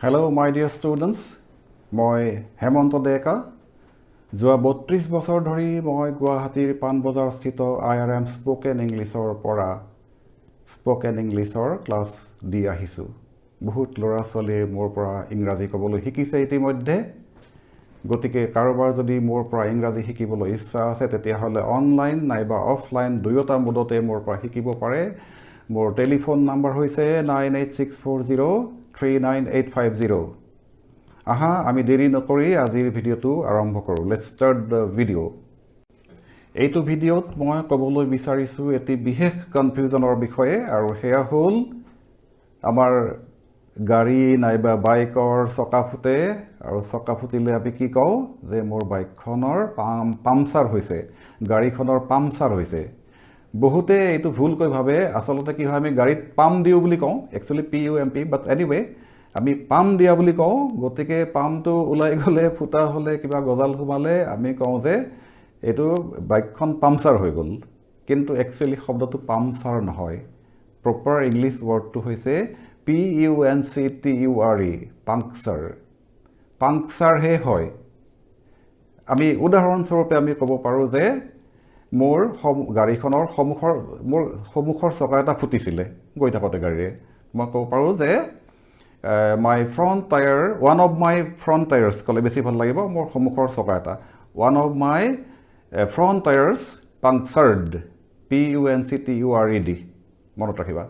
Hello, my dear students. মই Hemanta Deka. যোৱা 32 বছৰ ধৰি মই গুৱাহাটীৰ পানবজাৰ স্থিত IRM স্পোকেন ইংলিছৰ পৰা স্পোকেন ইংলিছৰ ক্লাছ দি আহিছো। বহুত ল'ৰা ছোৱালীয়ে মোৰ পৰা ইংৰাজী ক'বলৈ শিকিছে ইতিমধ্যে। গতিকে কাৰোবাৰ যদি মোৰ পৰা ইংৰাজী শিকিবলৈ ইচ্ছা আছে তেতিয়াহ'লে অনলাইন নাইবা অফলাইন দুয়োটা মোডতে মোৰ পৰা শিকিব পাৰে। মোৰ টেলিফোন নাম্বাৰ হৈছে 9864039850। আহা আমি দেৰি নকৰি আজিৰ ভিডিঅ'টো আৰম্ভ কৰোঁ। Let's start the video'. এইটো ভিডিঅ'ত মই ক'বলৈ বিচাৰিছোঁ এটি বিশেষ কনফিউজনৰ বিষয়ে, আৰু সেয়া হ'ল আমাৰ গাড়ী নাইবা বাইকৰ চকা ফুটে, আৰু চকা ফুটিলে আমি কি কওঁ যে মোৰ বাইকখনৰ পামচাৰ হৈছে, গাড়ীখনৰ পামচাৰ হৈছে। বহুতে এইটো ভুলকৈ ভাবে আচলতে কি হয় আমি গাড়ীত পাম দিওঁ বুলি কওঁ, একচুৱেলি PUMP, বাট এনিৱে আমি পাম দিয়া বুলি কওঁ। গতিকে পামটো ওলাই গ'লে ফুটা হ'লে কিবা গজাল সোমালে আমি কওঁ যে এইটো বাইকখন পামচাৰ হৈ গ'ল, কিন্তু একচুৱেলি শব্দটো পামচাৰ নহয়। প্ৰপাৰ ইংলিছ ৱৰ্ডটো হৈছে PUNCTURE, পাংচাৰ। পাংচাৰহে হয়। আমি উদাহৰণস্বৰূপে আমি ক'ব পাৰোঁ যে মোৰ গাড়ীখনৰ সন্মুখৰ চকা এটা ফুটিছিলে গৈ থাকোঁতে গাড়ীৰে। মই ক'ব পাৰোঁ যে my front tire, one of my front tires ক'লে বেছি ভাল লাগিব। মোৰ সন্মুখৰ চকা এটা, one of my front tires punctured, PUNCTURED, মনত ৰাখিবা,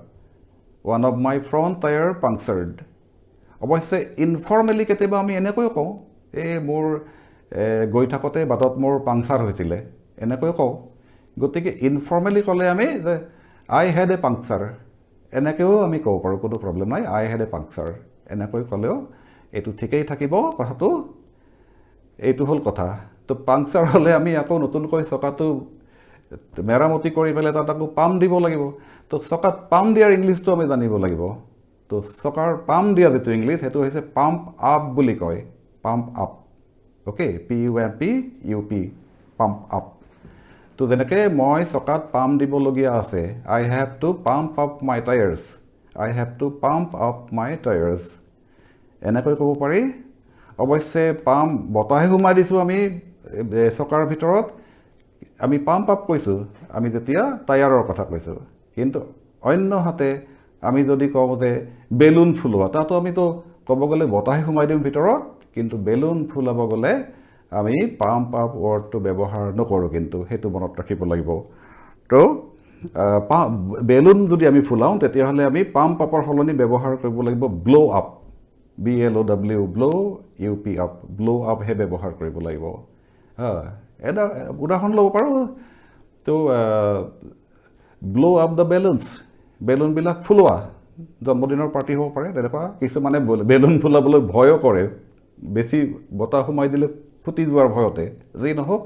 one of my front tire punctured। অৱশ্যে ইনফৰ্মেলি কেতিয়াবা আমি এনেকৈ কওঁ, মোৰ গৈ থাকোঁতে বাটত মোৰ পাংচাৰ হৈছিলে, এনেকৈ কওঁ। গতিকে ইনফৰ্মেলি ক'লে আমি যে I had a puncture, এনেকৈও আমি ক'ব পাৰোঁ, কোনো প্ৰব্লেম নাই। I had a puncture এনেকৈ ক'লেও এইটো ঠিকেই থাকিব কথাটো। এইটো হ'ল কথা। তো পাংচাৰ হ'লে আমি আকৌ নতুনকৈ চকাটো মেৰামতি কৰি পেলাই তাত আকৌ পাম দিব লাগিব। তো চকাত পাম দিয়াৰ ইংলিছটো আমি জানিব লাগিব। তো চকাৰ পাম দিয়া যিটো ইংলিছ সেইটো হৈছে পাম্প আপ বুলি কয়, pump up. Okay, PUMP, pump up. তো যেনেকৈ মই চকাত পাম দিবলগীয়া আছে, I have to pump up my tires, I have to pump up my tires, এনেকৈ ক'ব পাৰি। অৱশ্যে পাম বতাহে সোমাই দিছোঁ আমি চকাৰ ভিতৰত, আমি পাম্প আপ কৈছোঁ আমি যেতিয়া টায়াৰৰ কথা কৈছোঁ। কিন্তু অন্যহাতে আমি যদি কওঁ যে বেলুন ফুলোৱা, তাতো আমিতো ক'ব গ'লে বতাহে সোমাই দিওঁ ভিতৰত, কিন্তু বেলুন ফুলাব গ'লে আমি পাম্প আপ ৱৰ্ডটো ব্যৱহাৰ নকৰোঁ, কিন্তু সেইটো মনত ৰাখিব লাগিব। তো বেলুন যদি আমি ফুলাওঁ তেতিয়াহ'লে আমি পাম্প আপৰ সলনি ব্যৱহাৰ কৰিব লাগিব ব্ল' আপ, BLOW, ব্ল' UP আপ, ব্ল' আপহে ব্যৱহাৰ কৰিব লাগিব। এটা উদাহৰণ ল'ব পাৰোঁ। তো ব্ল' আপ দ্য বেলুনছ, বেলুনবিলাক ফুলোৱা, জন্মদিনৰ পাৰ্টি হ'ব পাৰে তেনেকুৱা। কিছুমানে বেলুন ফুলাবলৈ ভয়ো কৰে, বেছি বতাহ সোমাই দিলে ফুটি যোৱাৰ ভয়তে, যি নহওক।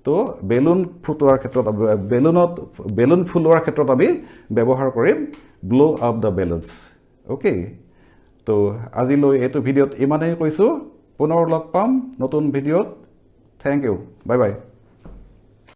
তো বেলুন ফুটোৱাৰ ক্ষেত্ৰত বেলুন ফুলোৱাৰ ক্ষেত্ৰত আমি ব্যৱহাৰ কৰিম ব্ল' আপ দ্য বেলুনছ। অ'কে, তো আজিলৈ এইটো ভিডিঅ'ত ইমানেই কৈছোঁ। পুনৰ লগ পাম নতুন ভিডিঅ'ত। Thank you, bye by.